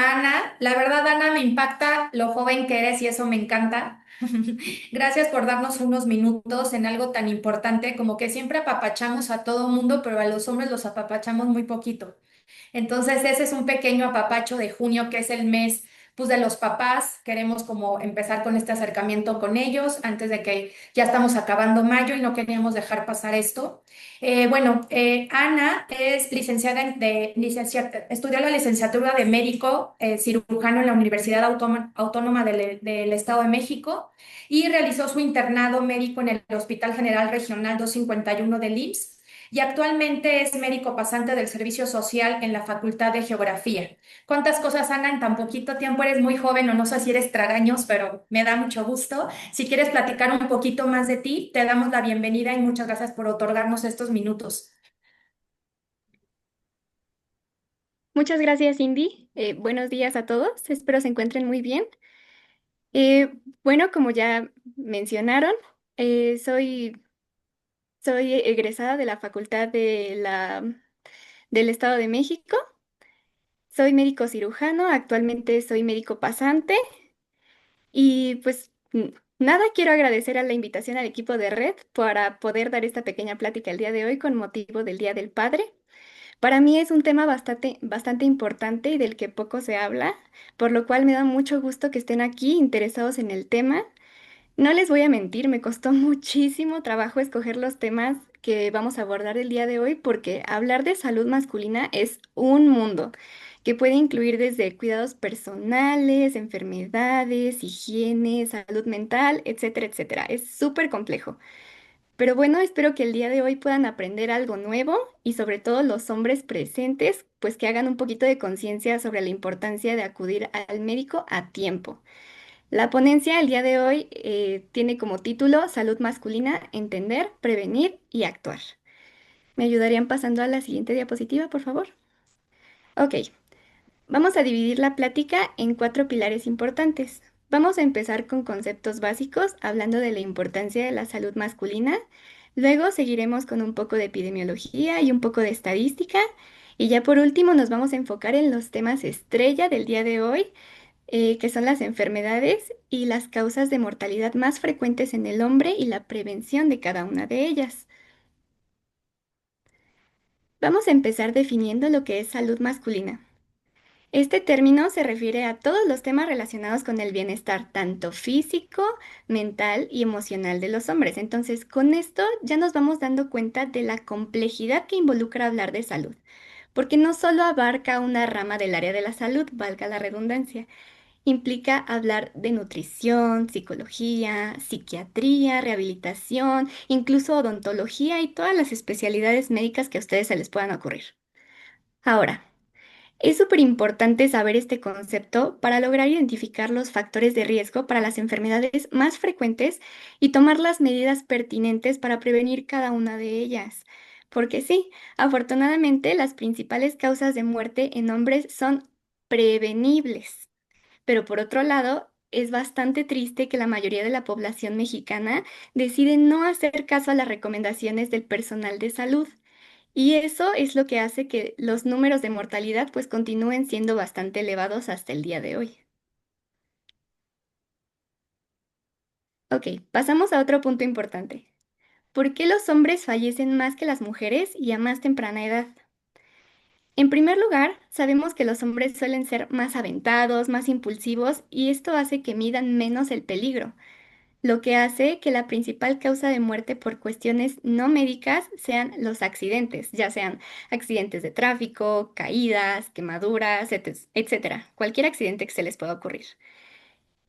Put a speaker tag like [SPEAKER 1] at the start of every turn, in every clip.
[SPEAKER 1] Ana. La verdad, Ana, me impacta lo joven que eres y eso me encanta. Gracias por darnos unos minutos en algo tan importante como que siempre apapachamos a todo mundo, pero a los hombres los apapachamos muy poquito. Entonces, ese es un pequeño apapacho de junio, que es el mes, pues, de los papás. Queremos como empezar con este acercamiento con ellos antes de que ya estamos acabando mayo y no queríamos dejar pasar esto. Ana es licenciada estudió la licenciatura de médico cirujano en la Universidad Autónoma del Estado de México y realizó su internado médico en el Hospital General Regional 251 del IMSS y actualmente es médico pasante del Servicio Social en la Facultad de Geografía. ¿Cuántas cosas, Ana, en tan poquito tiempo? Eres muy joven o no sé si eres tragaños, pero me da mucho gusto. Si quieres platicar un poquito más de ti, te damos la bienvenida y muchas gracias por otorgarnos estos minutos.
[SPEAKER 2] Muchas gracias, Cindy. Buenos días a todos. Espero se encuentren muy bien. Como ya mencionaron, eh, soy, soy egresada de la Facultad del Estado de México. Soy médico cirujano, actualmente soy médico pasante y nada, quiero agradecer a la invitación al equipo de Red para poder dar esta pequeña plática el día de hoy con motivo del Día del Padre. Para mí es un tema bastante importante y del que poco se habla, por lo cual me da mucho gusto que estén aquí interesados en el tema. No les voy a mentir, me costó muchísimo trabajo escoger los temas que vamos a abordar el día de hoy porque hablar de salud masculina es un mundo que puede incluir desde cuidados personales, enfermedades, higiene, salud mental, etcétera, etcétera. Es súper complejo. Pero bueno, espero que el día de hoy puedan aprender algo nuevo y sobre todo los hombres presentes, pues que hagan un poquito de conciencia sobre la importancia de acudir al médico a tiempo. La ponencia el día de hoy tiene como título Salud masculina, entender, prevenir y actuar. ¿Me ayudarían pasando a la siguiente diapositiva, por favor? Ok, vamos a dividir la plática en cuatro pilares importantes. Vamos a empezar con conceptos básicos, hablando de la importancia de la salud masculina. Luego seguiremos con un poco de epidemiología y un poco de estadística. Y ya por último nos vamos a enfocar en los temas estrella del día de hoy, que son las enfermedades y las causas de mortalidad más frecuentes en el hombre y la prevención de cada una de ellas. Vamos a empezar definiendo lo que es salud masculina. Este término se refiere a todos los temas relacionados con el bienestar, tanto físico, mental y emocional de los hombres. Entonces, con esto ya nos vamos dando cuenta de la complejidad que involucra hablar de salud, porque no solo abarca una rama del área de la salud, valga la redundancia, implica hablar de nutrición, psicología, psiquiatría, rehabilitación, incluso odontología y todas las especialidades médicas que a ustedes se les puedan ocurrir. Ahora, es súper importante saber este concepto para lograr identificar los factores de riesgo para las enfermedades más frecuentes y tomar las medidas pertinentes para prevenir cada una de ellas. Porque sí, afortunadamente las principales causas de muerte en hombres son prevenibles. Pero por otro lado, es bastante triste que la mayoría de la población mexicana decide no hacer caso a las recomendaciones del personal de salud. Y eso es lo que hace que los números de mortalidad pues continúen siendo bastante elevados hasta el día de hoy. Ok, pasamos a otro punto importante. ¿Por qué los hombres fallecen más que las mujeres y a más temprana edad? En primer lugar, sabemos que los hombres suelen ser más aventados, más impulsivos y esto hace que midan menos el peligro, lo que hace que la principal causa de muerte por cuestiones no médicas sean los accidentes, ya sean accidentes de tráfico, caídas, quemaduras, etcétera, cualquier accidente que se les pueda ocurrir.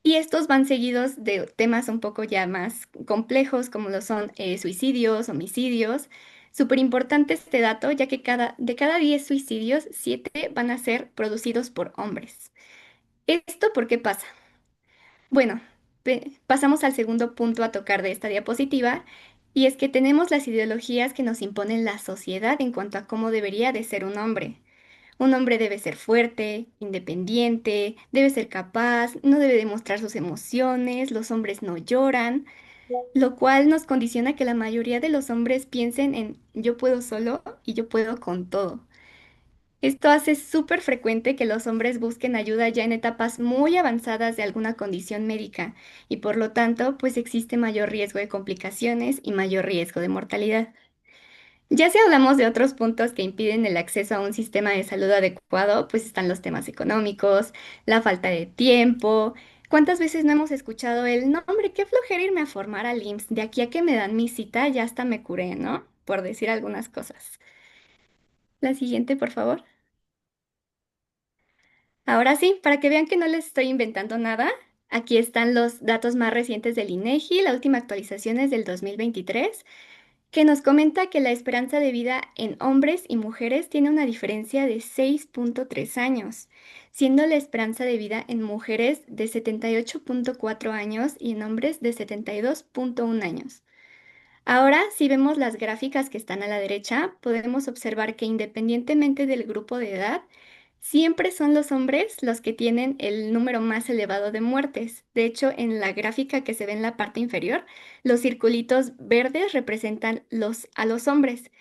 [SPEAKER 2] Y estos van seguidos de temas un poco ya más complejos, como lo son suicidios, homicidios. Súper importante este dato, ya que de cada 10 suicidios, 7 van a ser producidos por hombres. ¿Esto por qué pasa? Bueno, pasamos al segundo punto a tocar de esta diapositiva, y es que tenemos las ideologías que nos imponen la sociedad en cuanto a cómo debería de ser un hombre. Un hombre debe ser fuerte, independiente, debe ser capaz, no debe demostrar sus emociones, los hombres no lloran, lo cual nos condiciona que la mayoría de los hombres piensen en yo puedo solo y yo puedo con todo. Esto hace súper frecuente que los hombres busquen ayuda ya en etapas muy avanzadas de alguna condición médica y por lo tanto, pues existe mayor riesgo de complicaciones y mayor riesgo de mortalidad. Ya si hablamos de otros puntos que impiden el acceso a un sistema de salud adecuado, pues están los temas económicos, la falta de tiempo. ¿Cuántas veces no hemos escuchado el, no, hombre, qué flojera irme a formar al IMSS, de aquí a que me dan mi cita ya hasta me curé, ¿no? Por decir algunas cosas. La siguiente, por favor. Ahora sí, para que vean que no les estoy inventando nada, aquí están los datos más recientes del INEGI, la última actualización es del 2023, que nos comenta que la esperanza de vida en hombres y mujeres tiene una diferencia de 6.3 años, siendo la esperanza de vida en mujeres de 78.4 años y en hombres de 72.1 años. Ahora, si vemos las gráficas que están a la derecha, podemos observar que independientemente del grupo de edad, siempre son los hombres los que tienen el número más elevado de muertes. De hecho, en la gráfica que se ve en la parte inferior, los circulitos verdes representan a los hombres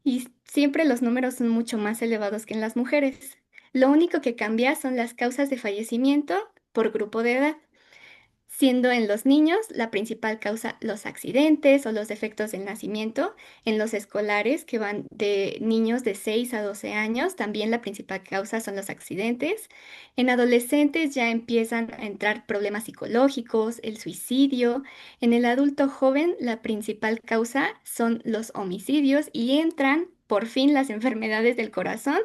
[SPEAKER 2] y siempre los números son mucho más elevados que en las mujeres. Lo único que cambia son las causas de fallecimiento por grupo de edad, siendo en los niños la principal causa los accidentes o los defectos del nacimiento. En los escolares, que van de niños de 6 a 12 años, también la principal causa son los accidentes. En adolescentes ya empiezan a entrar problemas psicológicos, el suicidio. En el adulto joven, la principal causa son los homicidios y entran por fin las enfermedades del corazón,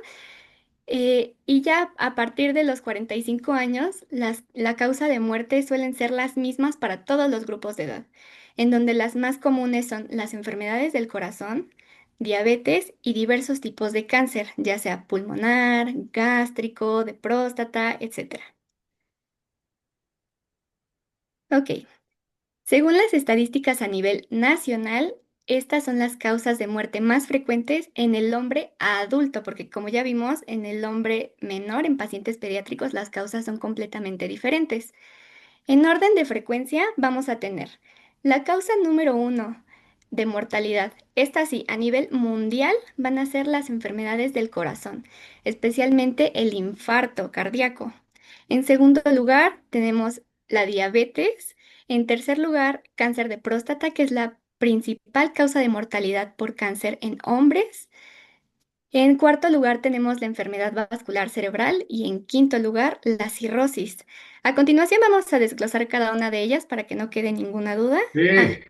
[SPEAKER 2] y ya a partir de los 45 años, la causa de muerte suelen ser las mismas para todos los grupos de edad, en donde las más comunes son las enfermedades del corazón, diabetes y diversos tipos de cáncer, ya sea pulmonar, gástrico, de próstata, etcétera. Ok, según las estadísticas a nivel nacional, estas son las causas de muerte más frecuentes en el hombre adulto, porque como ya vimos, en el hombre menor, en pacientes pediátricos, las causas son completamente diferentes. En orden de frecuencia, vamos a tener la causa número uno de mortalidad. Esta sí, a nivel mundial van a ser las enfermedades del corazón, especialmente el infarto cardíaco. En segundo lugar, tenemos la diabetes. En tercer lugar, cáncer de próstata, que es la principal causa de mortalidad por cáncer en hombres. En cuarto lugar tenemos la enfermedad vascular cerebral y en quinto lugar la cirrosis. A continuación vamos a desglosar cada una de ellas para que no quede ninguna duda. Ah,
[SPEAKER 3] Sí,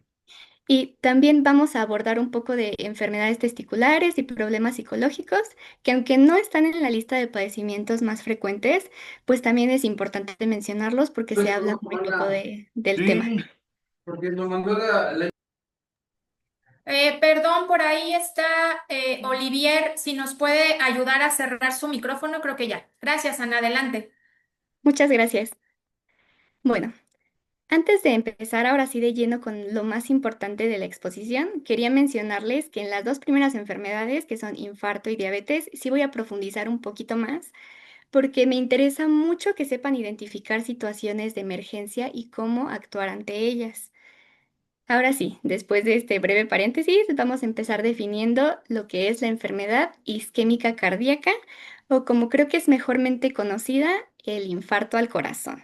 [SPEAKER 2] y también vamos a abordar un poco de enfermedades testiculares y problemas psicológicos, que aunque no están en la lista de padecimientos más frecuentes, pues también es importante mencionarlos porque se
[SPEAKER 3] pues
[SPEAKER 2] habla
[SPEAKER 3] como
[SPEAKER 2] muy poco
[SPEAKER 3] manda.
[SPEAKER 2] del tema.
[SPEAKER 3] Sí, porque nos mandó
[SPEAKER 1] Perdón, por ahí está Olivier, si nos puede ayudar a cerrar su micrófono, creo que ya. Gracias, Ana, adelante.
[SPEAKER 2] Muchas gracias. Bueno. Antes de empezar ahora sí de lleno con lo más importante de la exposición, quería mencionarles que en las dos primeras enfermedades, que son infarto y diabetes, sí voy a profundizar un poquito más, porque me interesa mucho que sepan identificar situaciones de emergencia y cómo actuar ante ellas. Ahora sí, después de este breve paréntesis, vamos a empezar definiendo lo que es la enfermedad isquémica cardíaca, o como creo que es mejormente conocida, el infarto al corazón.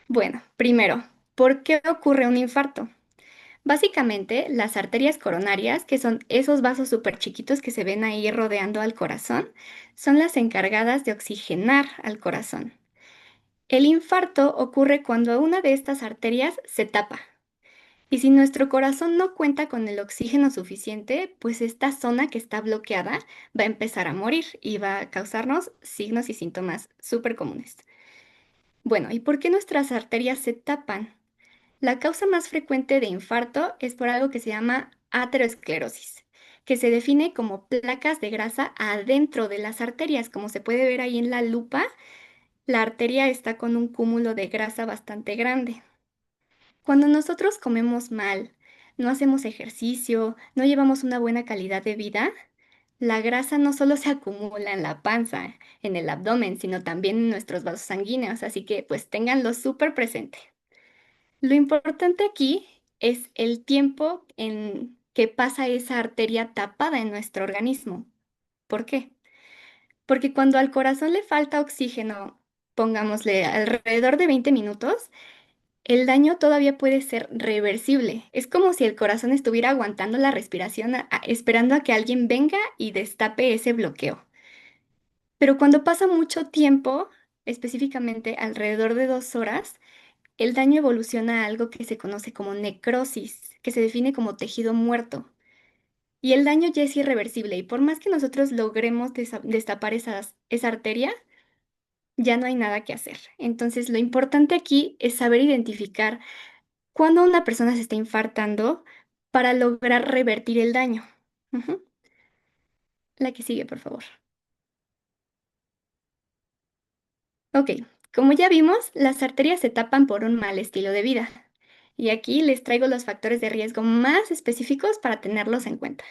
[SPEAKER 2] Bueno, primero, ¿por qué ocurre un infarto? Básicamente, las arterias coronarias, que son esos vasos súper chiquitos que se ven ahí rodeando al corazón, son las encargadas de oxigenar al corazón. El infarto ocurre cuando una de estas arterias se tapa. Y si nuestro corazón no cuenta con el oxígeno suficiente, pues esta zona que está bloqueada va a empezar a morir y va a causarnos signos y síntomas súper comunes. Bueno, ¿y por qué nuestras arterias se tapan? La causa más frecuente de infarto es por algo que se llama aterosclerosis, que se define como placas de grasa adentro de las arterias. Como se puede ver ahí en la lupa, la arteria está con un cúmulo de grasa bastante grande. Cuando nosotros comemos mal, no hacemos ejercicio, no llevamos una buena calidad de vida, la grasa no solo se acumula en la panza, en el abdomen, sino también en nuestros vasos sanguíneos, así que pues ténganlo súper presente. Lo importante aquí es el tiempo en que pasa esa arteria tapada en nuestro organismo. ¿Por qué? porque cuando al corazón le falta oxígeno, pongámosle alrededor de 20 minutos, el daño todavía puede ser reversible. Es como si el corazón estuviera aguantando la respiración, esperando a que alguien venga y destape ese bloqueo. Pero cuando pasa mucho tiempo, específicamente alrededor de 2 horas, el daño evoluciona a algo que se conoce como necrosis, que se define como tejido muerto. Y el daño ya es irreversible y por más que nosotros logremos destapar esa arteria, ya no hay nada que hacer. Entonces, lo importante aquí es saber identificar cuándo una persona se está infartando para lograr revertir el daño. Ujú. La que sigue, por favor. Ok, como ya vimos, las arterias se tapan por un mal estilo de vida. Y aquí les traigo los factores de riesgo más específicos para tenerlos en cuenta.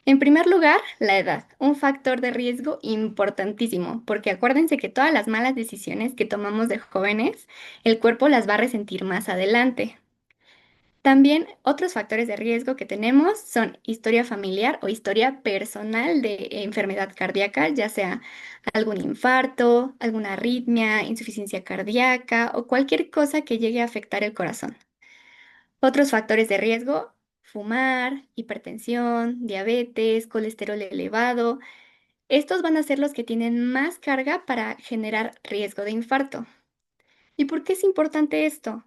[SPEAKER 2] En primer lugar, la edad, un factor de riesgo importantísimo, porque acuérdense que todas las malas decisiones que tomamos de jóvenes, el cuerpo las va a resentir más adelante. También otros factores de riesgo que tenemos son historia familiar o historia personal de enfermedad cardíaca, ya sea algún infarto, alguna arritmia, insuficiencia cardíaca o cualquier cosa que llegue a afectar el corazón. Otros factores de riesgo, fumar, hipertensión, diabetes, colesterol elevado. Estos van a ser los que tienen más carga para generar riesgo de infarto. ¿Y por qué es importante esto?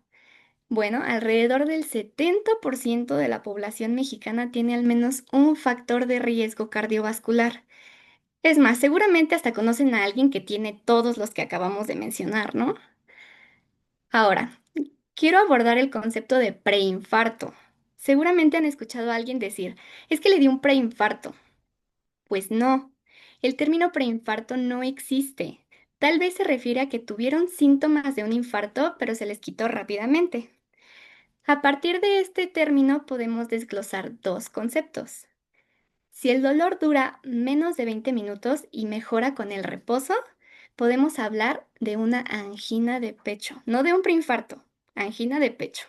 [SPEAKER 2] Bueno, alrededor del 70% de la población mexicana tiene al menos un factor de riesgo cardiovascular. Es más, seguramente hasta conocen a alguien que tiene todos los que acabamos de mencionar, ¿no? Ahora, quiero abordar el concepto de preinfarto. Seguramente han escuchado a alguien decir, es que le dio un preinfarto. Pues no, el término preinfarto no existe. Tal vez se refiere a que tuvieron síntomas de un infarto, pero se les quitó rápidamente. A partir de este término podemos desglosar dos conceptos. Si el dolor dura menos de 20 minutos y mejora con el reposo, podemos hablar de una angina de pecho, no de un preinfarto, angina de pecho.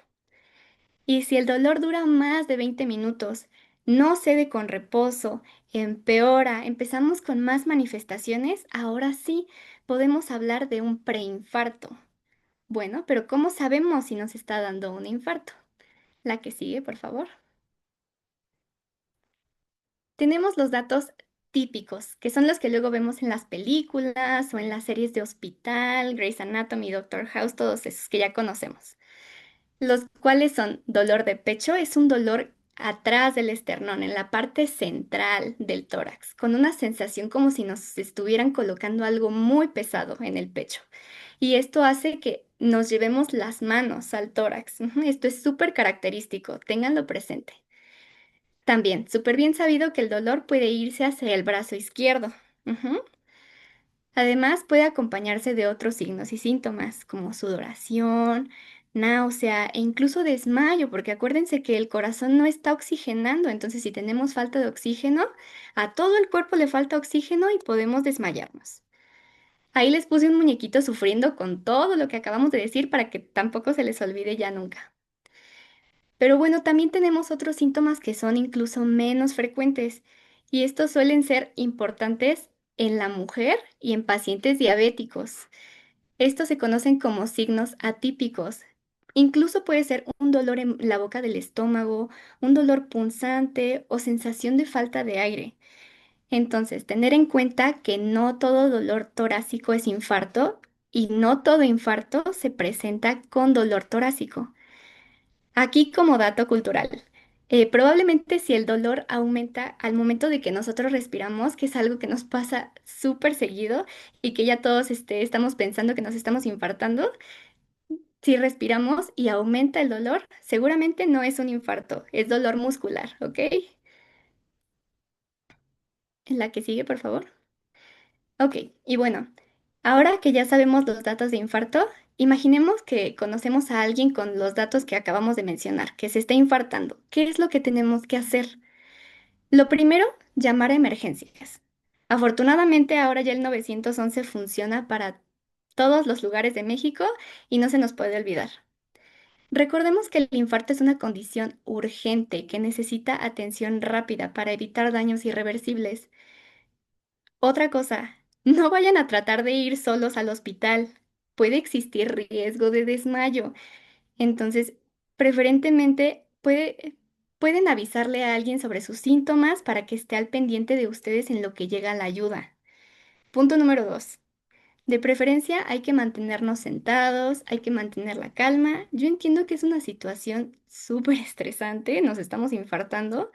[SPEAKER 2] Y si el dolor dura más de 20 minutos, no cede con reposo, empeora, empezamos con más manifestaciones, ahora sí podemos hablar de un preinfarto. Bueno, pero ¿cómo sabemos si nos está dando un infarto? La que sigue, por favor. Tenemos los datos típicos, que son los que luego vemos en las películas o en las series de hospital, Grey's Anatomy, Doctor House, todos esos que ya conocemos. Los cuales son dolor de pecho, es un dolor atrás del esternón, en la parte central del tórax, con una sensación como si nos estuvieran colocando algo muy pesado en el pecho. Y esto hace que nos llevemos las manos al tórax. Ujú, esto es súper característico, ténganlo presente. También, súper bien sabido que el dolor puede irse hacia el brazo izquierdo. Ujú. Además, puede acompañarse de otros signos y síntomas, como sudoración, náusea e incluso desmayo, porque acuérdense que el corazón no está oxigenando, entonces si tenemos falta de oxígeno, a todo el cuerpo le falta oxígeno y podemos desmayarnos. Ahí les puse un muñequito sufriendo con todo lo que acabamos de decir para que tampoco se les olvide ya nunca. Pero bueno, también tenemos otros síntomas que son incluso menos frecuentes y estos suelen ser importantes en la mujer y en pacientes diabéticos. Estos se conocen como signos atípicos. Incluso puede ser un dolor en la boca del estómago, un dolor punzante o sensación de falta de aire. Entonces, tener en cuenta que no todo dolor torácico es infarto y no todo infarto se presenta con dolor torácico. Aquí como dato cultural, probablemente si el dolor aumenta al momento de que nosotros respiramos, que es algo que nos pasa súper seguido y que ya todos estamos pensando que nos estamos infartando, si respiramos y aumenta el dolor, seguramente no es un infarto, es dolor muscular, ¿ok? En la que sigue, por favor. Ok, y bueno, ahora que ya sabemos los datos de infarto, imaginemos que conocemos a alguien con los datos que acabamos de mencionar, que se está infartando. ¿Qué es lo que tenemos que hacer? Lo primero, llamar a emergencias. Afortunadamente ahora ya el 911 funciona para todos los lugares de México y no se nos puede olvidar. Recordemos que el infarto es una condición urgente que necesita atención rápida para evitar daños irreversibles. Otra cosa, no vayan a tratar de ir solos al hospital. Puede existir riesgo de desmayo. Entonces, preferentemente pueden avisarle a alguien sobre sus síntomas para que esté al pendiente de ustedes en lo que llega la ayuda. Punto número 2. De preferencia hay que mantenernos sentados, hay que mantener la calma. Yo entiendo que es una situación súper estresante, nos estamos infartando,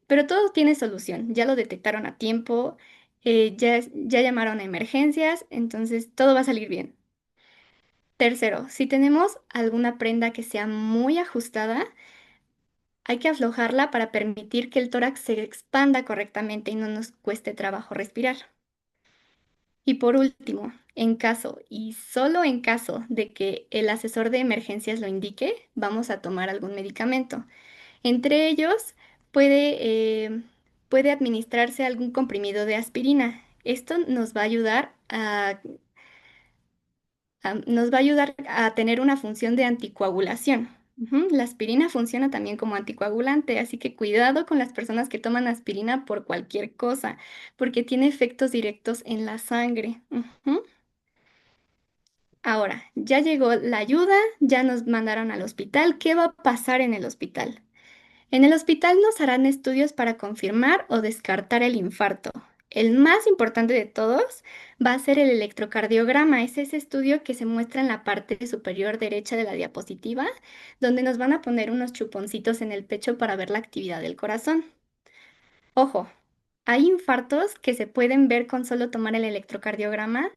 [SPEAKER 2] pero todo tiene solución. Ya lo detectaron a tiempo, ya llamaron a emergencias, entonces todo va a salir bien. Tercero, si tenemos alguna prenda que sea muy ajustada, hay que aflojarla para permitir que el tórax se expanda correctamente y no nos cueste trabajo respirar. Y por último, en caso y solo en caso de que el asesor de emergencias lo indique, vamos a tomar algún medicamento. Entre ellos, puede administrarse algún comprimido de aspirina. Esto nos va a ayudar a tener una función de anticoagulación. Ujú. La aspirina funciona también como anticoagulante, así que cuidado con las personas que toman aspirina por cualquier cosa, porque tiene efectos directos en la sangre. Ujú. Ahora, ya llegó la ayuda, ya nos mandaron al hospital. ¿Qué va a pasar en el hospital? En el hospital nos harán estudios para confirmar o descartar el infarto. El más importante de todos va a ser el electrocardiograma. Es ese estudio que se muestra en la parte superior derecha de la diapositiva, donde nos van a poner unos chuponcitos en el pecho para ver la actividad del corazón. Ojo, hay infartos que se pueden ver con solo tomar el electrocardiograma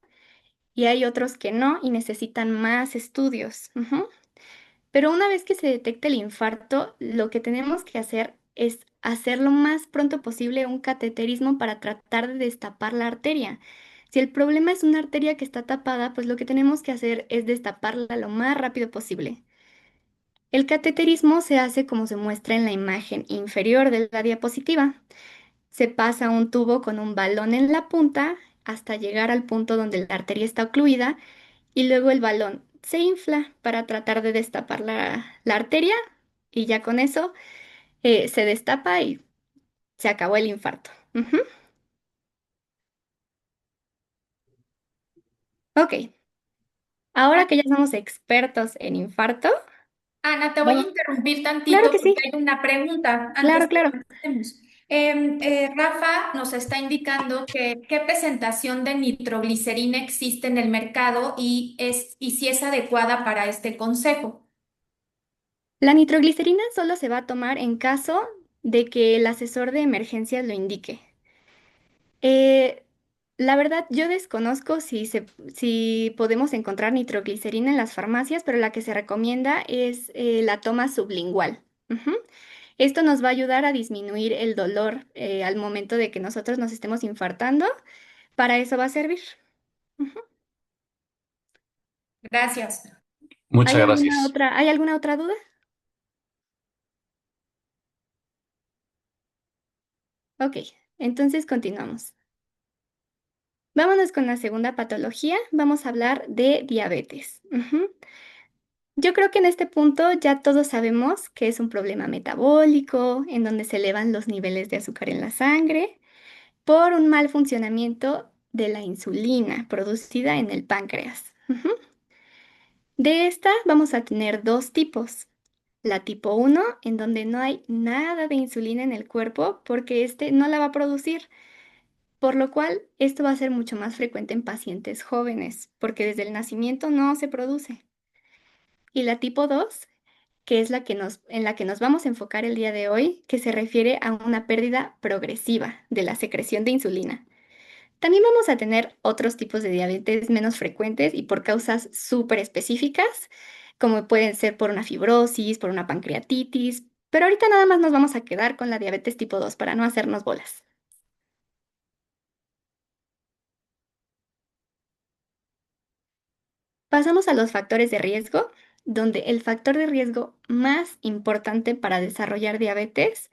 [SPEAKER 2] y hay otros que no y necesitan más estudios. Ujú. Pero una vez que se detecta el infarto, lo que tenemos que hacer es hacer lo más pronto posible un cateterismo para tratar de destapar la arteria. Si el problema es una arteria que está tapada, pues lo que tenemos que hacer es destaparla lo más rápido posible. El cateterismo se hace como se muestra en la imagen inferior de la diapositiva. Se pasa un tubo con un balón en la punta hasta llegar al punto donde la arteria está ocluida y luego el balón se infla para tratar de destapar la arteria y ya con eso se destapa y se acabó el infarto. Ujú. Ok, ahora que ya somos expertos en infarto,
[SPEAKER 1] Ana, te voy a
[SPEAKER 2] vamos.
[SPEAKER 1] interrumpir
[SPEAKER 2] Claro
[SPEAKER 1] tantito
[SPEAKER 2] que
[SPEAKER 1] porque
[SPEAKER 2] sí,
[SPEAKER 1] hay una pregunta
[SPEAKER 2] claro,
[SPEAKER 1] antes que
[SPEAKER 2] claro.
[SPEAKER 1] empecemos. Rafa nos está indicando que qué presentación de nitroglicerina existe en el mercado y si es adecuada para este consejo.
[SPEAKER 2] La nitroglicerina solo se va a tomar en caso de que el asesor de emergencias lo indique. Eh, la verdad, yo desconozco si podemos encontrar nitroglicerina en las farmacias, pero la que se recomienda es la toma sublingual. Ujú. Esto nos va a ayudar a disminuir el dolor al momento de que nosotros nos estemos infartando. Para eso va a servir. Ujú.
[SPEAKER 1] Gracias.
[SPEAKER 3] Muchas gracias.
[SPEAKER 2] ¿Hay alguna otra duda? Ok, entonces continuamos. Vámonos con la segunda patología. Vamos a hablar de diabetes. Ujú. Yo creo que en este punto ya todos sabemos que es un problema metabólico, en donde se elevan los niveles de azúcar en la sangre por un mal funcionamiento de la insulina producida en el páncreas. Ujú. De esta vamos a tener dos tipos. La tipo uno, en donde no hay nada de insulina en el cuerpo porque este no la va a producir, por lo cual esto va a ser mucho más frecuente en pacientes jóvenes, porque desde el nacimiento no se produce. Y la tipo 2, que es en la que nos vamos a enfocar el día de hoy, que se refiere a una pérdida progresiva de la secreción de insulina. También vamos a tener otros tipos de diabetes menos frecuentes y por causas súper específicas, como pueden ser por una fibrosis, por una pancreatitis, pero ahorita nada más nos vamos a quedar con la diabetes tipo 2 para no hacernos bolas. Pasamos a los factores de riesgo, donde el factor de riesgo más importante para desarrollar diabetes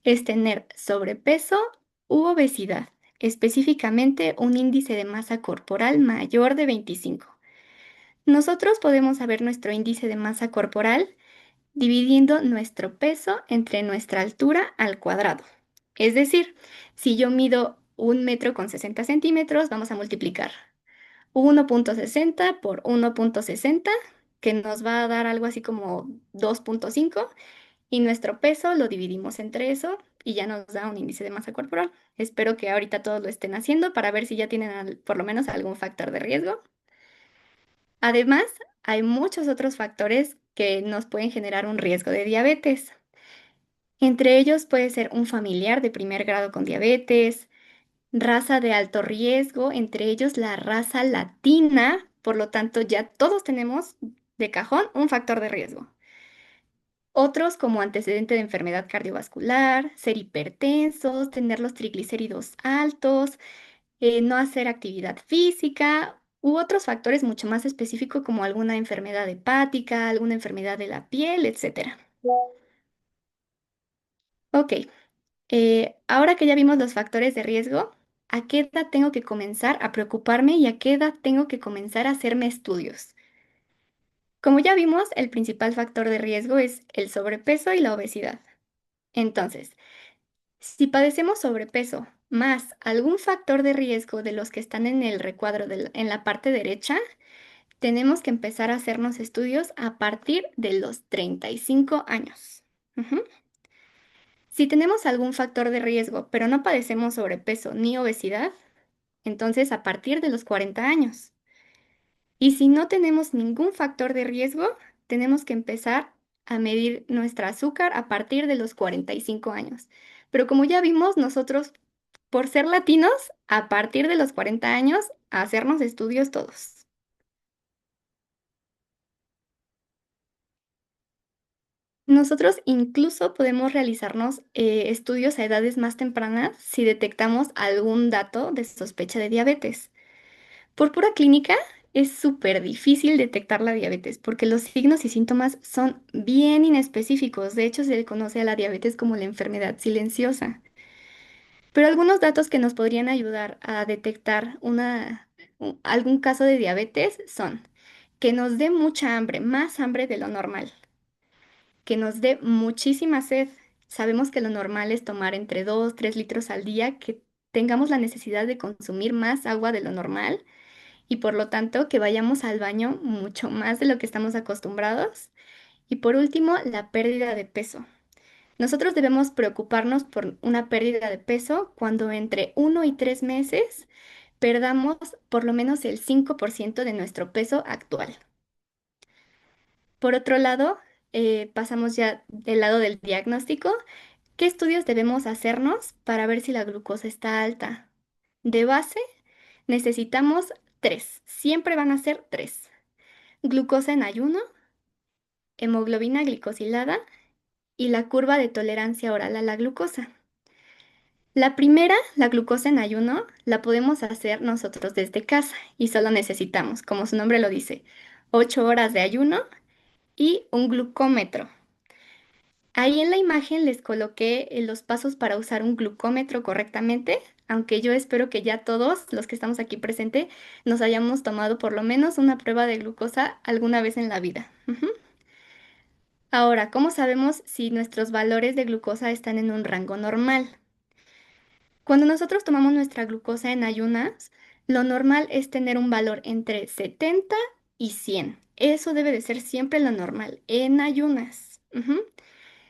[SPEAKER 2] es tener sobrepeso u obesidad, específicamente un índice de masa corporal mayor de 25. Nosotros podemos saber nuestro índice de masa corporal dividiendo nuestro peso entre nuestra altura al cuadrado. Es decir, si yo mido 1 metro con 60 centímetros, vamos a multiplicar 1,60 por 1,60, que nos va a dar algo así como 2,5, y nuestro peso lo dividimos entre eso y ya nos da un índice de masa corporal. Espero que ahorita todos lo estén haciendo para ver si ya tienen por lo menos algún factor de riesgo. Además, hay muchos otros factores que nos pueden generar un riesgo de diabetes. Entre ellos puede ser un familiar de primer grado con diabetes, raza de alto riesgo, entre ellos la raza latina, por lo tanto ya todos tenemos de cajón un factor de riesgo. Otros como antecedente de enfermedad cardiovascular, ser hipertensos, tener los triglicéridos altos, no hacer actividad física u otros factores mucho más específicos como alguna enfermedad hepática, alguna enfermedad de la piel, etcétera. Ok, ahora que ya vimos los factores de riesgo, ¿a qué edad tengo que comenzar a preocuparme y a qué edad tengo que comenzar a hacerme estudios? Como ya vimos, el principal factor de riesgo es el sobrepeso y la obesidad. Entonces, si padecemos sobrepeso más algún factor de riesgo de los que están en el recuadro en la parte derecha, tenemos que empezar a hacernos estudios a partir de los 35 años. Ujú. Si tenemos algún factor de riesgo, pero no padecemos sobrepeso ni obesidad, entonces a partir de los 40 años. Y si no tenemos ningún factor de riesgo, tenemos que empezar a medir nuestra azúcar a partir de los 45 años. Pero como ya vimos, nosotros, por ser latinos, a partir de los 40 años, a hacernos estudios todos. Nosotros incluso podemos realizarnos estudios a edades más tempranas si detectamos algún dato de sospecha de diabetes. Por pura clínica, es súper difícil detectar la diabetes porque los signos y síntomas son bien inespecíficos. De hecho, se le conoce a la diabetes como la enfermedad silenciosa. Pero algunos datos que nos podrían ayudar a detectar algún caso de diabetes son que nos dé mucha hambre, más hambre de lo normal, que nos dé muchísima sed. Sabemos que lo normal es tomar entre 2 3 litros al día, que tengamos la necesidad de consumir más agua de lo normal y por lo tanto que vayamos al baño mucho más de lo que estamos acostumbrados. Y por último, la pérdida de peso. Nosotros debemos preocuparnos por una pérdida de peso cuando entre 1 y 3 meses perdamos por lo menos el 5% de nuestro peso actual. Por otro lado, pasamos ya del lado del diagnóstico. ¿Qué estudios debemos hacernos para ver si la glucosa está alta? De base, necesitamos tres. Siempre van a ser tres: glucosa en ayuno, hemoglobina glicosilada y la curva de tolerancia oral a la glucosa. La primera, la glucosa en ayuno, la podemos hacer nosotros desde casa y solo necesitamos, como su nombre lo dice, 8 horas de ayuno y un glucómetro. Ahí en la imagen les coloqué los pasos para usar un glucómetro correctamente, aunque yo espero que ya todos los que estamos aquí presentes nos hayamos tomado por lo menos una prueba de glucosa alguna vez en la vida. Ujú. Ahora, ¿cómo sabemos si nuestros valores de glucosa están en un rango normal? Cuando nosotros tomamos nuestra glucosa en ayunas, lo normal es tener un valor entre 70 y 100. Eso debe de ser siempre lo normal en ayunas. Ujú.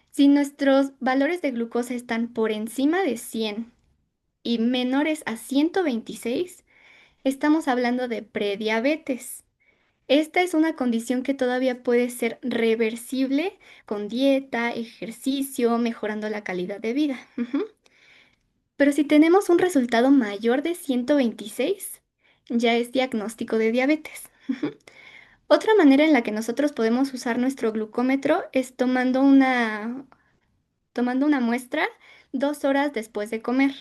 [SPEAKER 2] Si nuestros valores de glucosa están por encima de 100 y menores a 126, estamos hablando de prediabetes. Esta es una condición que todavía puede ser reversible con dieta, ejercicio, mejorando la calidad de vida. Ujú. Pero si tenemos un resultado mayor de 126, ya es diagnóstico de diabetes. Ujú. Otra manera en la que nosotros podemos usar nuestro glucómetro es tomando una muestra 2 horas después de comer.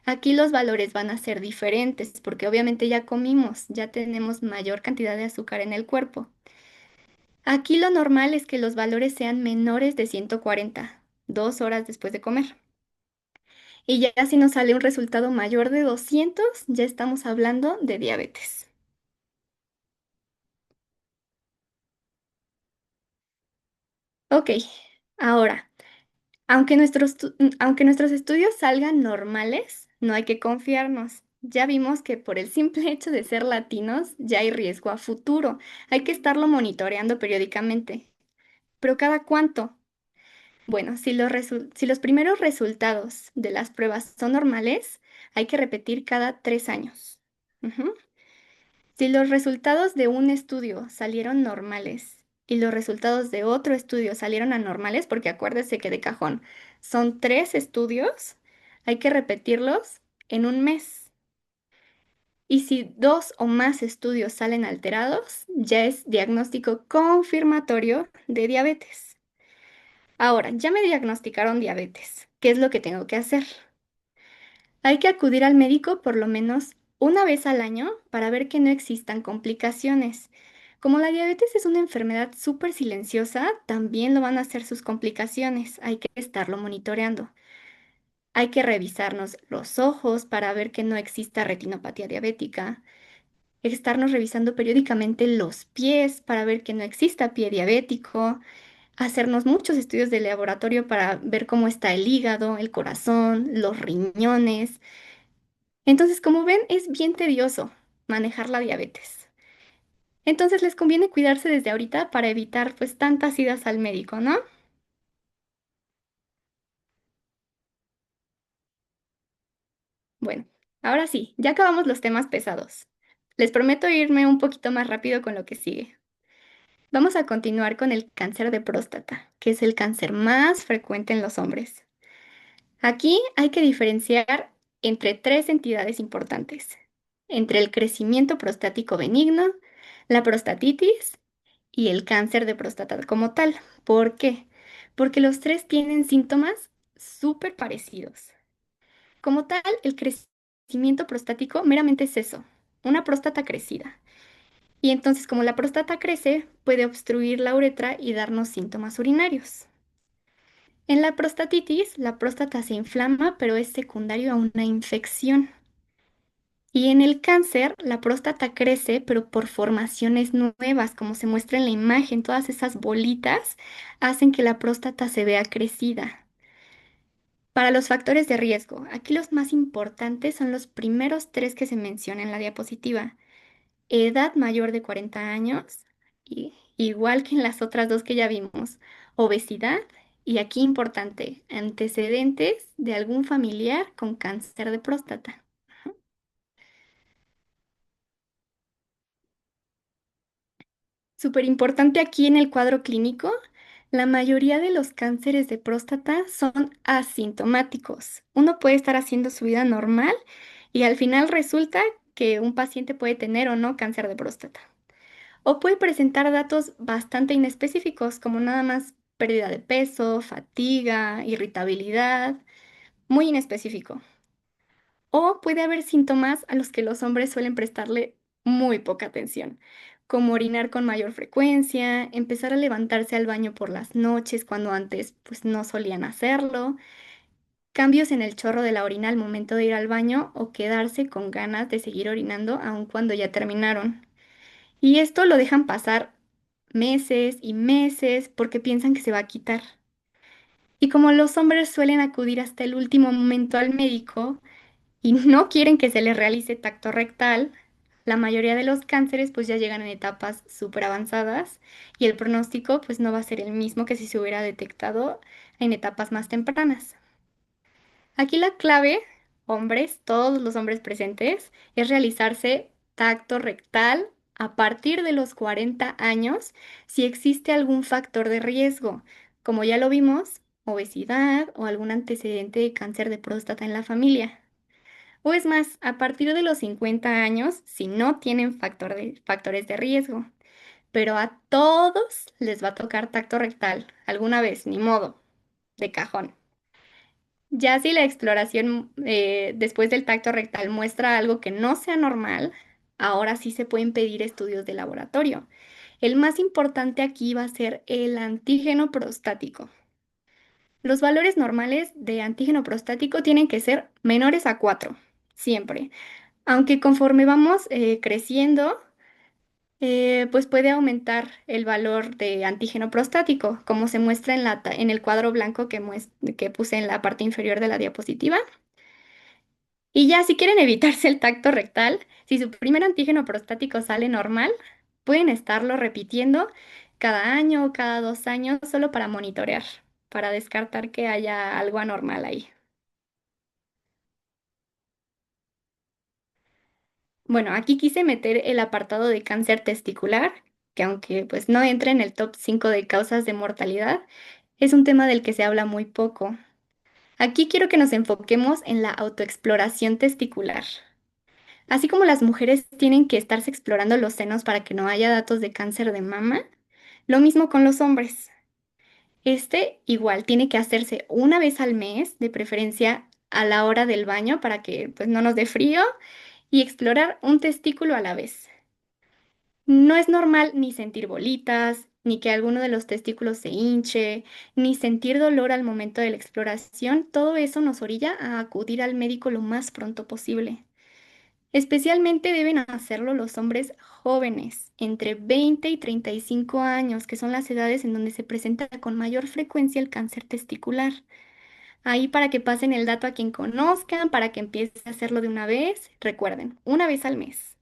[SPEAKER 2] Aquí los valores van a ser diferentes porque obviamente ya comimos, ya tenemos mayor cantidad de azúcar en el cuerpo. Aquí lo normal es que los valores sean menores de 140, 2 horas después de comer. Y ya si nos sale un resultado mayor de 200, ya estamos hablando de diabetes. Ok, ahora, aunque nuestros estudios salgan normales, no hay que confiarnos. Ya vimos que por el simple hecho de ser latinos ya hay riesgo a futuro. Hay que estarlo monitoreando periódicamente. ¿Pero cada cuánto? Bueno, si los primeros resultados de las pruebas son normales, hay que repetir cada 3 años. Ujú. Si los resultados de un estudio salieron normales y los resultados de otro estudio salieron anormales, porque acuérdese que de cajón son 3 estudios, hay que repetirlos en un mes. Y si 2 o más estudios salen alterados, ya es diagnóstico confirmatorio de diabetes. Ahora, ya me diagnosticaron diabetes. ¿Qué es lo que tengo que hacer? Hay que acudir al médico por lo menos una vez al año para ver que no existan complicaciones. Como la diabetes es una enfermedad súper silenciosa, también lo van a hacer sus complicaciones. Hay que estarlo monitoreando. Hay que revisarnos los ojos para ver que no exista retinopatía diabética. Estarnos revisando periódicamente los pies para ver que no exista pie diabético. Hacernos muchos estudios de laboratorio para ver cómo está el hígado, el corazón, los riñones. Entonces, como ven, es bien tedioso manejar la diabetes. Entonces, les conviene cuidarse desde ahorita para evitar pues tantas idas al médico, ¿no? Bueno, ahora sí, ya acabamos los temas pesados. Les prometo irme un poquito más rápido con lo que sigue. Vamos a continuar con el cáncer de próstata, que es el cáncer más frecuente en los hombres. Aquí hay que diferenciar entre 3 entidades importantes, entre el crecimiento prostático benigno, la prostatitis y el cáncer de próstata como tal. ¿Por qué? Porque los tres tienen síntomas súper parecidos. Como tal, el crecimiento prostático meramente es eso, una próstata crecida. Y entonces, como la próstata crece, puede obstruir la uretra y darnos síntomas urinarios. En la prostatitis, la próstata se inflama, pero es secundario a una infección. Y en el cáncer, la próstata crece, pero por formaciones nuevas, como se muestra en la imagen, todas esas bolitas hacen que la próstata se vea crecida. Para los factores de riesgo, aquí los más importantes son los primeros 3 que se mencionan en la diapositiva. Edad mayor de 40 años, y, igual que en las otras dos que ya vimos, obesidad y aquí importante, antecedentes de algún familiar con cáncer de próstata. Súper importante aquí en el cuadro clínico, la mayoría de los cánceres de próstata son asintomáticos. Uno puede estar haciendo su vida normal y al final resulta que un paciente puede tener o no cáncer de próstata. O puede presentar datos bastante inespecíficos, como nada más pérdida de peso, fatiga, irritabilidad, muy inespecífico. O puede haber síntomas a los que los hombres suelen prestarle muy poca atención, como orinar con mayor frecuencia, empezar a levantarse al baño por las noches cuando antes pues no solían hacerlo, cambios en el chorro de la orina al momento de ir al baño o quedarse con ganas de seguir orinando aun cuando ya terminaron. Y esto lo dejan pasar meses y meses porque piensan que se va a quitar. Y como los hombres suelen acudir hasta el último momento al médico y no quieren que se les realice tacto rectal, la mayoría de los cánceres pues ya llegan en etapas súper avanzadas y el pronóstico pues no va a ser el mismo que si se hubiera detectado en etapas más tempranas. Aquí la clave, hombres, todos los hombres presentes, es realizarse tacto rectal a partir de los 40 años si existe algún factor de riesgo, como ya lo vimos, obesidad o algún antecedente de cáncer de próstata en la familia. O es más, a partir de los 50 años si no tienen factores de riesgo. Pero a todos les va a tocar tacto rectal alguna vez, ni modo, de cajón. Ya si la exploración después del tacto rectal muestra algo que no sea normal, ahora sí se pueden pedir estudios de laboratorio. El más importante aquí va a ser el antígeno prostático. Los valores normales de antígeno prostático tienen que ser menores a 4, siempre. Aunque conforme vamos creciendo, pues puede aumentar el valor de antígeno prostático, como se muestra en el cuadro blanco que puse en la parte inferior de la diapositiva. Y ya, si quieren evitarse el tacto rectal, si su primer antígeno prostático sale normal, pueden estarlo repitiendo cada año o cada 2 años solo para monitorear, para descartar que haya algo anormal ahí. Bueno, aquí quise meter el apartado de cáncer testicular, que aunque pues no entre en el top 5 de causas de mortalidad, es un tema del que se habla muy poco. Aquí quiero que nos enfoquemos en la autoexploración testicular. Así como las mujeres tienen que estarse explorando los senos para que no haya datos de cáncer de mama, lo mismo con los hombres. Este igual tiene que hacerse una vez al mes, de preferencia a la hora del baño para que pues no nos dé frío y explorar un testículo a la vez. No es normal ni sentir bolitas, ni que alguno de los testículos se hinche, ni sentir dolor al momento de la exploración. Todo eso nos orilla a acudir al médico lo más pronto posible. Especialmente deben hacerlo los hombres jóvenes, entre 20 y 35 años, que son las edades en donde se presenta con mayor frecuencia el cáncer testicular. Ahí para que pasen el dato a quien conozcan, para que empiece a hacerlo de una vez. Recuerden, una vez al mes.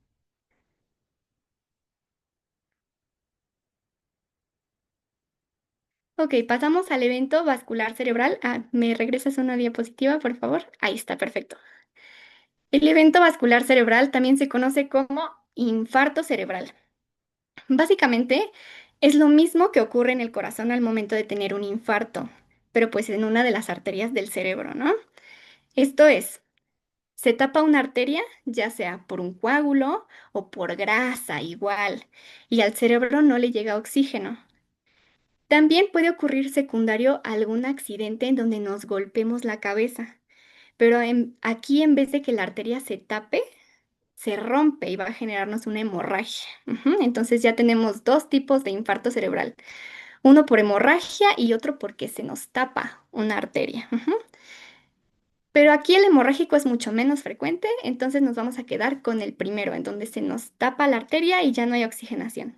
[SPEAKER 2] Ok, pasamos al evento vascular cerebral. Ah, ¿me regresas una diapositiva, por favor? Ahí está, perfecto. El evento vascular cerebral también se conoce como infarto cerebral. Básicamente es lo mismo que ocurre en el corazón al momento de tener un infarto, pero pues en una de las arterias del cerebro, ¿no? Esto es, se tapa una arteria, ya sea por un coágulo o por grasa, igual, y al cerebro no le llega oxígeno. También puede ocurrir secundario a algún accidente en donde nos golpemos la cabeza, pero aquí en vez de que la arteria se tape, se rompe y va a generarnos una hemorragia. Entonces ya tenemos dos tipos de infarto cerebral. Uno por hemorragia y otro porque se nos tapa una arteria. Pero aquí el hemorrágico es mucho menos frecuente, entonces nos vamos a quedar con el primero, en donde se nos tapa la arteria y ya no hay oxigenación.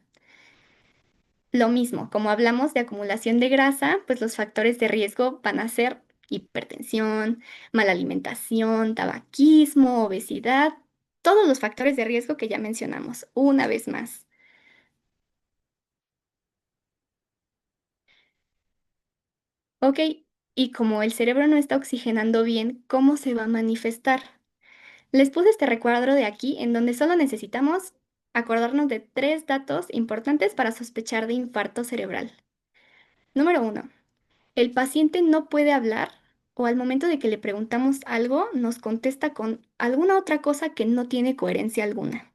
[SPEAKER 2] Lo mismo, como hablamos de acumulación de grasa, pues los factores de riesgo van a ser hipertensión, mala alimentación, tabaquismo, obesidad, todos los factores de riesgo que ya mencionamos, una vez más. Ok, y como el cerebro no está oxigenando bien, ¿cómo se va a manifestar? Les puse este recuadro de aquí en donde solo necesitamos acordarnos de 3 datos importantes para sospechar de infarto cerebral. Número 1. El paciente no puede hablar o al momento de que le preguntamos algo nos contesta con alguna otra cosa que no tiene coherencia alguna.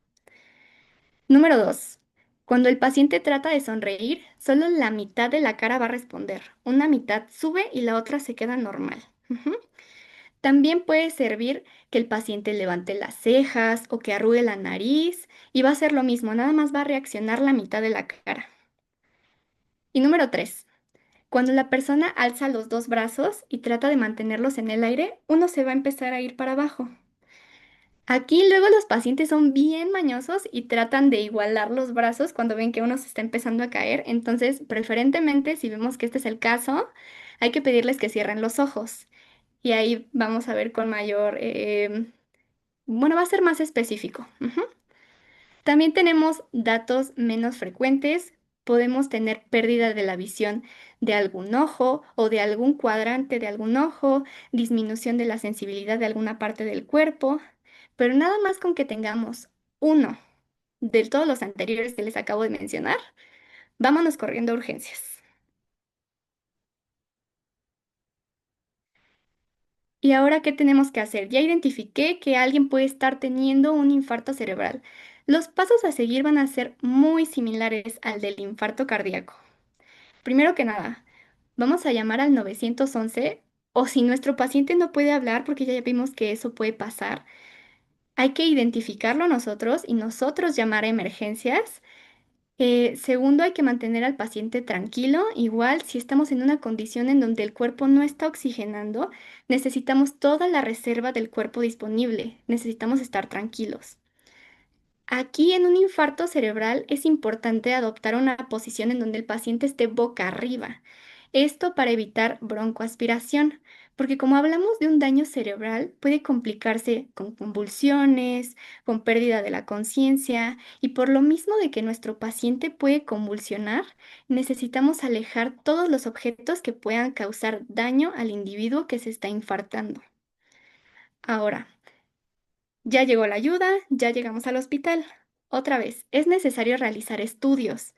[SPEAKER 2] Número 2. Cuando el paciente trata de sonreír, solo la mitad de la cara va a responder. Una mitad sube y la otra se queda normal. También puede servir que el paciente levante las cejas o que arrugue la nariz y va a hacer lo mismo, nada más va a reaccionar la mitad de la cara. Y número 3. Cuando la persona alza los dos brazos y trata de mantenerlos en el aire, uno se va a empezar a ir para abajo. Aquí luego los pacientes son bien mañosos y tratan de igualar los brazos cuando ven que uno se está empezando a caer. Entonces, preferentemente, si vemos que este es el caso, hay que pedirles que cierren los ojos. Y ahí vamos a ver con mayor, bueno, va a ser más específico. También tenemos datos menos frecuentes. Podemos tener pérdida de la visión de algún ojo o de algún cuadrante de algún ojo, disminución de la sensibilidad de alguna parte del cuerpo, pero nada más con que tengamos uno de todos los anteriores que les acabo de mencionar, vámonos corriendo a urgencias. ¿Y ahora qué tenemos que hacer? Ya identifiqué que alguien puede estar teniendo un infarto cerebral. Los pasos a seguir van a ser muy similares al del infarto cardíaco. Primero que nada, vamos a llamar al 911 o si nuestro paciente no puede hablar, porque ya vimos que eso puede pasar, hay que identificarlo nosotros y nosotros llamar a emergencias. Segundo, hay que mantener al paciente tranquilo. Igual, si estamos en una condición en donde el cuerpo no está oxigenando, necesitamos toda la reserva del cuerpo disponible. Necesitamos estar tranquilos. Aquí en un infarto cerebral es importante adoptar una posición en donde el paciente esté boca arriba. Esto para evitar broncoaspiración, porque como hablamos de un daño cerebral, puede complicarse con convulsiones, con pérdida de la conciencia, y por lo mismo de que nuestro paciente puede convulsionar, necesitamos alejar todos los objetos que puedan causar daño al individuo que se está infartando. Ahora, ya llegó la ayuda, ya llegamos al hospital. Otra vez, es necesario realizar estudios.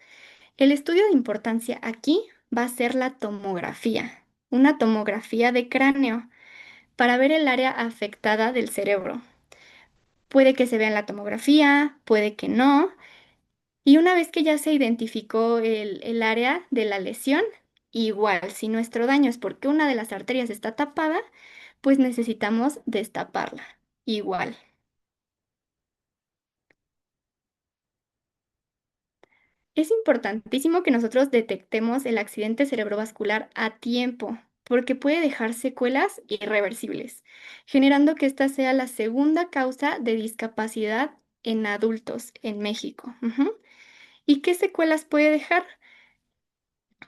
[SPEAKER 2] El estudio de importancia aquí va a ser la tomografía, una tomografía de cráneo, para ver el área afectada del cerebro. Puede que se vea en la tomografía, puede que no. Y una vez que ya se identificó el área de la lesión, igual, si nuestro daño es porque una de las arterias está tapada, pues necesitamos destaparla. Igual. Es importantísimo que nosotros detectemos el accidente cerebrovascular a tiempo, porque puede dejar secuelas irreversibles, generando que esta sea la segunda causa de discapacidad en adultos en México. Ujú. ¿Y qué secuelas puede dejar?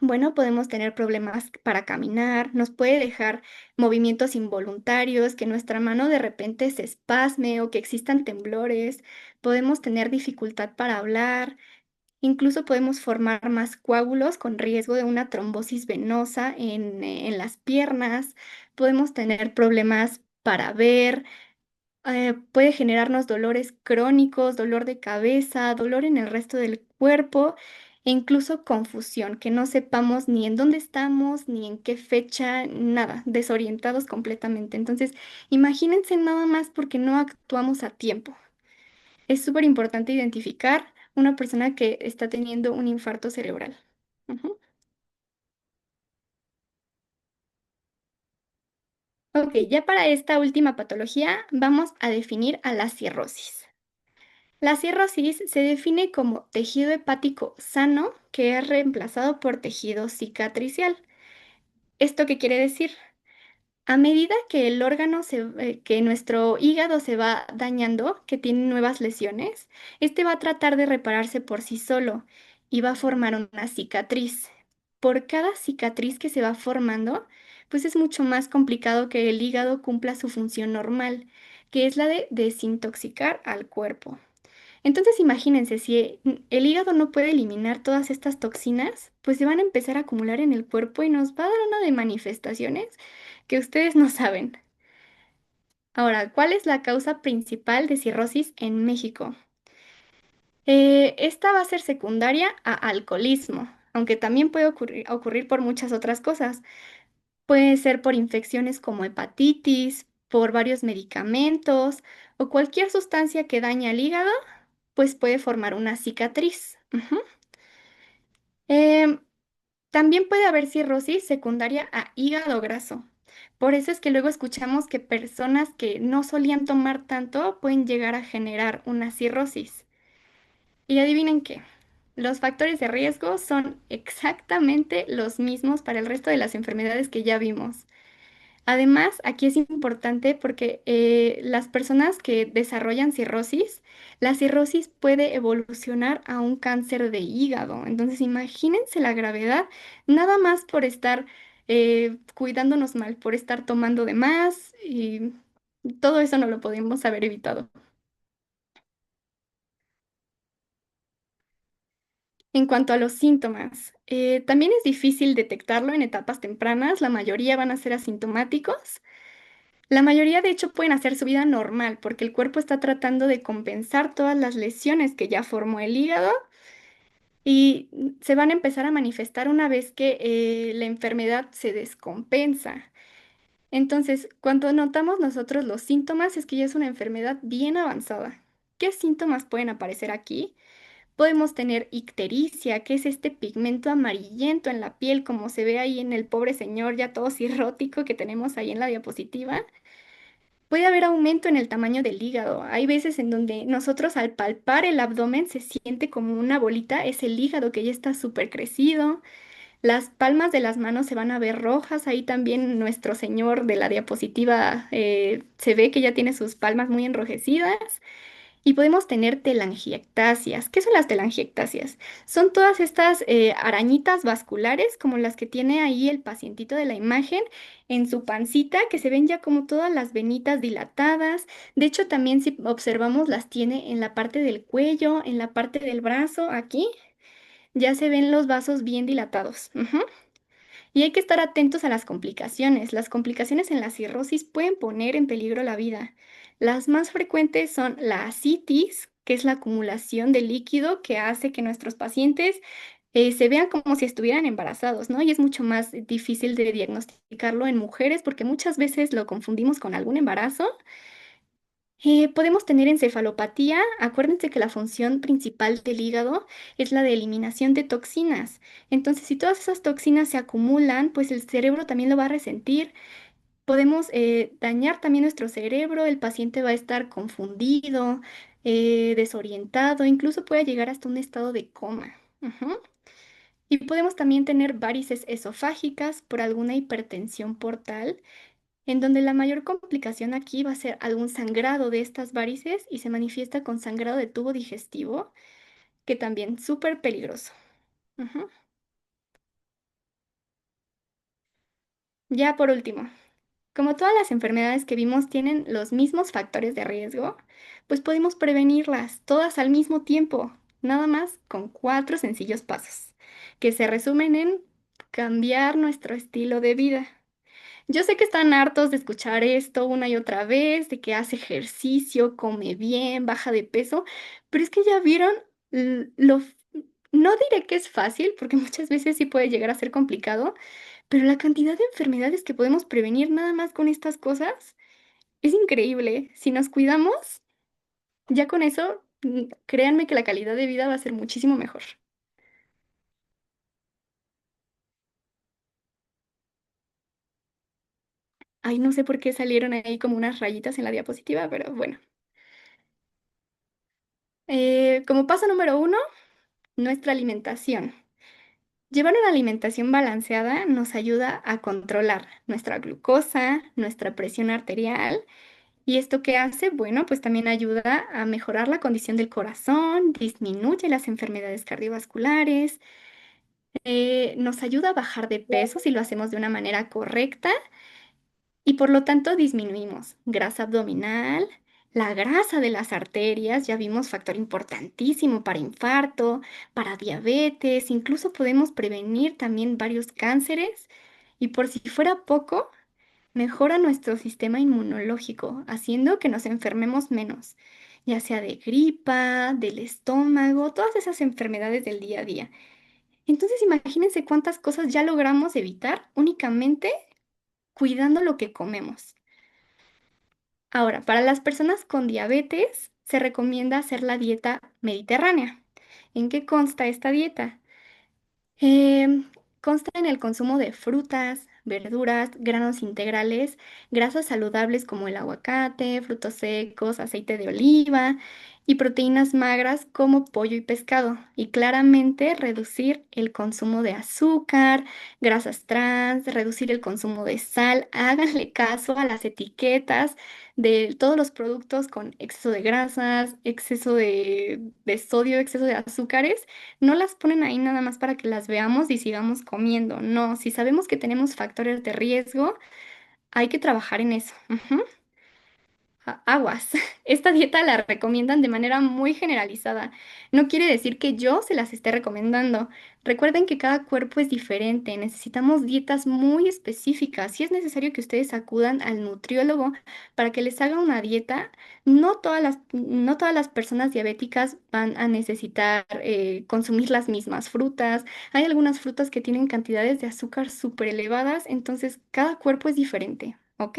[SPEAKER 2] Bueno, podemos tener problemas para caminar, nos puede dejar movimientos involuntarios, que nuestra mano de repente se espasme o que existan temblores, podemos tener dificultad para hablar. Incluso podemos formar más coágulos con riesgo de una trombosis venosa en las piernas. Podemos tener problemas para ver. Puede generarnos dolores crónicos, dolor de cabeza, dolor en el resto del cuerpo e incluso confusión, que no sepamos ni en dónde estamos, ni en qué fecha, nada, desorientados completamente. Entonces, imagínense nada más porque no actuamos a tiempo. Es súper importante identificar una persona que está teniendo un infarto cerebral. Ujú. Ok, ya para esta última patología vamos a definir a la cirrosis. La cirrosis se define como tejido hepático sano que es reemplazado por tejido cicatricial. ¿Esto qué quiere decir? A medida que que nuestro hígado se va dañando, que tiene nuevas lesiones, este va a tratar de repararse por sí solo y va a formar una cicatriz. Por cada cicatriz que se va formando, pues es mucho más complicado que el hígado cumpla su función normal, que es la de desintoxicar al cuerpo. Entonces imagínense, si el hígado no puede eliminar todas estas toxinas, pues se van a empezar a acumular en el cuerpo y nos va a dar una de manifestaciones que ustedes no saben. Ahora, ¿cuál es la causa principal de cirrosis en México? Esta va a ser secundaria a alcoholismo, aunque también puede ocurrir por muchas otras cosas. Puede ser por infecciones como hepatitis, por varios medicamentos o cualquier sustancia que daña al hígado, pues puede formar una cicatriz. Ujú. Em, También puede haber cirrosis secundaria a hígado graso. Por eso es que luego escuchamos que personas que no solían tomar tanto pueden llegar a generar una cirrosis. Y adivinen qué, los factores de riesgo son exactamente los mismos para el resto de las enfermedades que ya vimos. Además, aquí es importante porque las personas que desarrollan cirrosis, la cirrosis puede evolucionar a un cáncer de hígado. Entonces, imagínense la gravedad, nada más por estar cuidándonos mal, por estar tomando de más y todo eso no lo podemos haber evitado. En cuanto a los síntomas, también es difícil detectarlo en etapas tempranas, la mayoría van a ser asintomáticos. La mayoría, de hecho, pueden hacer su vida normal porque el cuerpo está tratando de compensar todas las lesiones que ya formó el hígado y se van a empezar a manifestar una vez que la enfermedad se descompensa. Entonces, cuando notamos nosotros los síntomas, es que ya es una enfermedad bien avanzada. ¿Qué síntomas pueden aparecer aquí? Podemos tener ictericia, que es este pigmento amarillento en la piel, como se ve ahí en el pobre señor ya todo cirrótico que tenemos ahí en la diapositiva. Puede haber aumento en el tamaño del hígado. Hay veces en donde nosotros al palpar el abdomen se siente como una bolita, es el hígado que ya está súper crecido. Las palmas de las manos se van a ver rojas. Ahí también nuestro señor de la diapositiva se ve que ya tiene sus palmas muy enrojecidas. Y podemos tener telangiectasias. ¿Qué son las telangiectasias? Son todas estas arañitas vasculares, como las que tiene ahí el pacientito de la imagen, en su pancita, que se ven ya como todas las venitas dilatadas. De hecho, también si observamos, las tiene en la parte del cuello, en la parte del brazo, aquí. Ya se ven los vasos bien dilatados. Ujú. Y hay que estar atentos a las complicaciones. Las complicaciones en la cirrosis pueden poner en peligro la vida. Las más frecuentes son la ascitis, que es la acumulación de líquido que hace que nuestros pacientes se vean como si estuvieran embarazados, ¿no? Y es mucho más difícil de diagnosticarlo en mujeres porque muchas veces lo confundimos con algún embarazo. Podemos tener encefalopatía. Acuérdense que la función principal del hígado es la de eliminación de toxinas. Entonces, si todas esas toxinas se acumulan, pues el cerebro también lo va a resentir. Podemos dañar también nuestro cerebro. El paciente va a estar confundido, desorientado, incluso puede llegar hasta un estado de coma. Ujú. Y podemos también tener varices esofágicas por alguna hipertensión portal en donde la mayor complicación aquí va a ser algún sangrado de estas varices y se manifiesta con sangrado de tubo digestivo, que también súper peligroso. Ujú. Ya por último, como todas las enfermedades que vimos tienen los mismos factores de riesgo, pues podemos prevenirlas todas al mismo tiempo, nada más con 4 sencillos pasos, que se resumen en cambiar nuestro estilo de vida. Yo sé que están hartos de escuchar esto una y otra vez, de que hace ejercicio, come bien, baja de peso, pero es que ya vieron no diré que es fácil, porque muchas veces sí puede llegar a ser complicado, pero la cantidad de enfermedades que podemos prevenir nada más con estas cosas es increíble. Si nos cuidamos, ya con eso, créanme que la calidad de vida va a ser muchísimo mejor. Ay, no sé por qué salieron ahí como unas rayitas en la diapositiva, pero bueno. Como paso número 1, nuestra alimentación. Llevar una alimentación balanceada nos ayuda a controlar nuestra glucosa, nuestra presión arterial. ¿Y esto qué hace? Bueno, pues también ayuda a mejorar la condición del corazón, disminuye las enfermedades cardiovasculares, nos ayuda a bajar de peso si lo hacemos de una manera correcta y por lo tanto disminuimos grasa abdominal, la grasa de las arterias, ya vimos factor importantísimo para infarto, para diabetes, incluso podemos prevenir también varios cánceres y por si fuera poco, mejora nuestro sistema inmunológico, haciendo que nos enfermemos menos, ya sea de gripa, del estómago, todas esas enfermedades del día a día. Entonces imagínense cuántas cosas ya logramos evitar únicamente cuidando lo que comemos. Ahora, para las personas con diabetes, se recomienda hacer la dieta mediterránea. ¿En qué consta esta dieta? Em, Consta en el consumo de frutas, verduras, granos integrales, grasas saludables como el aguacate, frutos secos, aceite de oliva y proteínas magras como pollo y pescado. Y claramente reducir el consumo de azúcar, grasas trans, reducir el consumo de sal. Háganle caso a las etiquetas de todos los productos con exceso de grasas, exceso de sodio, exceso de azúcares. No las ponen ahí nada más para que las veamos y sigamos comiendo. No, si sabemos que tenemos factores de riesgo, hay que trabajar en eso. Ujú. Aguas. Esta dieta la recomiendan de manera muy generalizada. No quiere decir que yo se las esté recomendando. Recuerden que cada cuerpo es diferente. Necesitamos dietas muy específicas. Si es necesario que ustedes acudan al nutriólogo para que les haga una dieta, no todas las personas diabéticas van a necesitar consumir las mismas frutas. Hay algunas frutas que tienen cantidades de azúcar súper elevadas, entonces cada cuerpo es diferente. ¿Ok?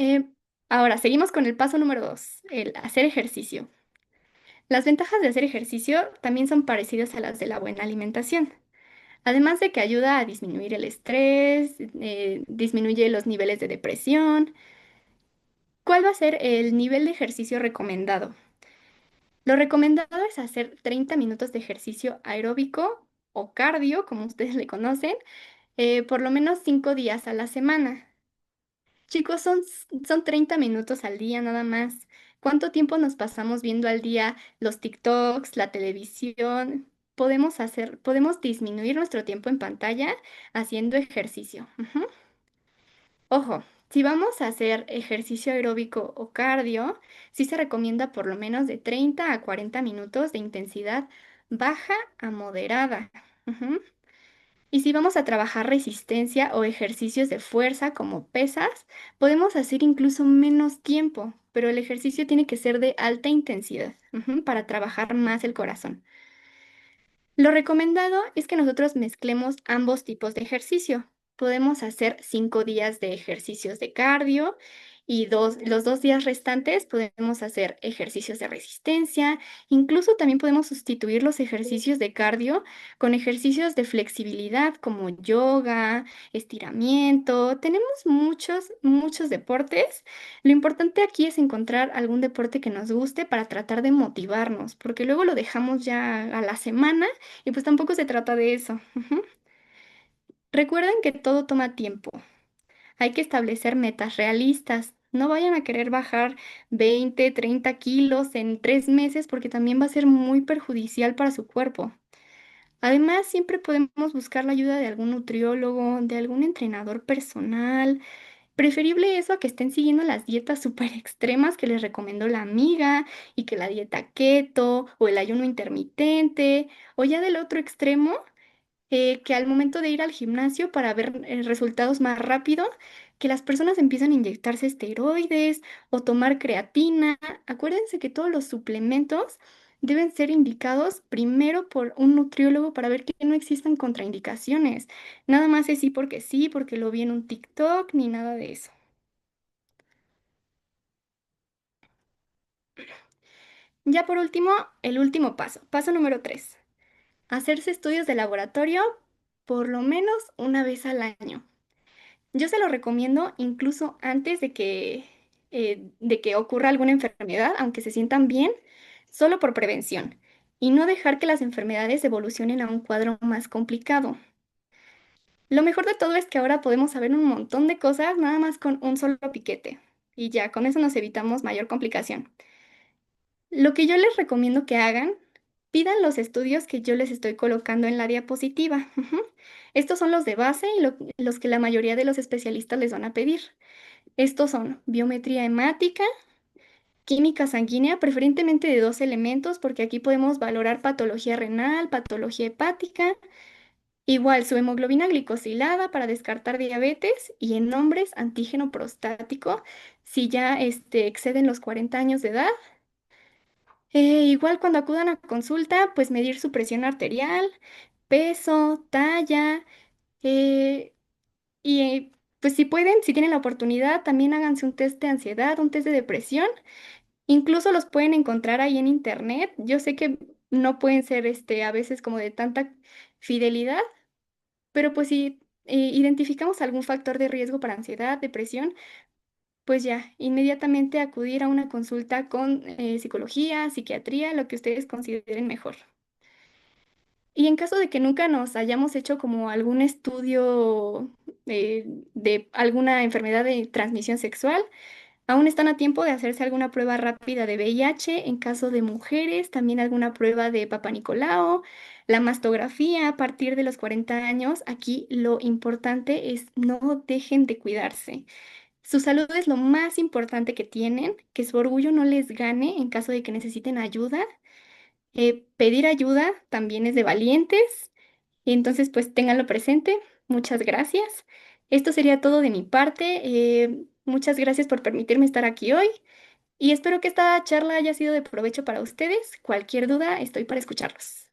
[SPEAKER 2] Eh, Ahora, seguimos con el paso número 2, el hacer ejercicio. Las ventajas de hacer ejercicio también son parecidas a las de la buena alimentación. Además de que ayuda a disminuir el estrés, disminuye los niveles de depresión. ¿Cuál va a ser el nivel de ejercicio recomendado? Lo recomendado es hacer 30 minutos de ejercicio aeróbico o cardio, como ustedes le conocen, por lo menos 5 días a la semana. Chicos, son 30 minutos al día nada más. ¿Cuánto tiempo nos pasamos viendo al día los TikToks, la televisión? Podemos disminuir nuestro tiempo en pantalla haciendo ejercicio. Ujú. Ojo, si vamos a hacer ejercicio aeróbico o cardio, sí se recomienda por lo menos de 30 a 40 minutos de intensidad baja a moderada. Ujú. Y si vamos a trabajar resistencia o ejercicios de fuerza como pesas, podemos hacer incluso menos tiempo, pero el ejercicio tiene que ser de alta intensidad, para trabajar más el corazón. Lo recomendado es que nosotros mezclemos ambos tipos de ejercicio. Podemos hacer 5 días de ejercicios de cardio y los 2 días restantes podemos hacer ejercicios de resistencia. Incluso también podemos sustituir los ejercicios de cardio con ejercicios de flexibilidad como yoga, estiramiento. Tenemos muchos, muchos deportes. Lo importante aquí es encontrar algún deporte que nos guste para tratar de motivarnos, porque luego lo dejamos ya a la semana y pues tampoco se trata de eso. Ujú. Recuerden que todo toma tiempo. Hay que establecer metas realistas. No vayan a querer bajar 20, 30 kilos en 3 meses porque también va a ser muy perjudicial para su cuerpo. Además, siempre podemos buscar la ayuda de algún nutriólogo, de algún entrenador personal. Preferible eso a que estén siguiendo las dietas súper extremas que les recomendó la amiga y que la dieta keto o el ayuno intermitente o ya del otro extremo que al momento de ir al gimnasio para ver resultados más rápido, que las personas empiezan a inyectarse esteroides o tomar creatina. Acuérdense que todos los suplementos deben ser indicados primero por un nutriólogo para ver que no existan contraindicaciones. Nada más es sí, porque lo vi en un TikTok, ni nada de eso. Ya por último, el último paso, paso número 3, hacerse estudios de laboratorio por lo menos una vez al año. Yo se lo recomiendo incluso antes de que ocurra alguna enfermedad, aunque se sientan bien, solo por prevención, y no dejar que las enfermedades evolucionen a un cuadro más complicado. Lo mejor de todo es que ahora podemos saber un montón de cosas nada más con un solo piquete, y ya con eso nos evitamos mayor complicación. Lo que yo les recomiendo que hagan, pidan los estudios que yo les estoy colocando en la diapositiva. Ujú. Estos son los de base y los que la mayoría de los especialistas les van a pedir. Estos son biometría hemática, química sanguínea, preferentemente de 2 elementos, porque aquí podemos valorar patología renal, patología hepática, igual su hemoglobina glicosilada para descartar diabetes y en hombres antígeno prostático si ya exceden los 40 años de edad. Igual cuando acudan a consulta, pues medir su presión arterial, peso, talla, eh, y pues si pueden, si tienen la oportunidad, también háganse un test de ansiedad, un test de depresión. Incluso los pueden encontrar ahí en internet. Yo sé que no pueden ser a veces como de tanta fidelidad, pero pues si identificamos algún factor de riesgo para ansiedad, depresión, pues ya, inmediatamente acudir a una consulta con psicología, psiquiatría, lo que ustedes consideren mejor. Y en caso de que nunca nos hayamos hecho como algún estudio de alguna enfermedad de transmisión sexual, aún están a tiempo de hacerse alguna prueba rápida de VIH. En caso de mujeres, también alguna prueba de Papa Nicolau, la mastografía a partir de los 40 años. Aquí lo importante es no dejen de cuidarse. Su salud es lo más importante que tienen, que su orgullo no les gane en caso de que necesiten ayuda. Pedir ayuda también es de valientes, y entonces pues ténganlo presente. Muchas gracias. Esto sería todo de mi parte. Muchas gracias por permitirme estar aquí hoy y espero que esta charla haya sido de provecho para ustedes. Cualquier duda, estoy para escucharlos.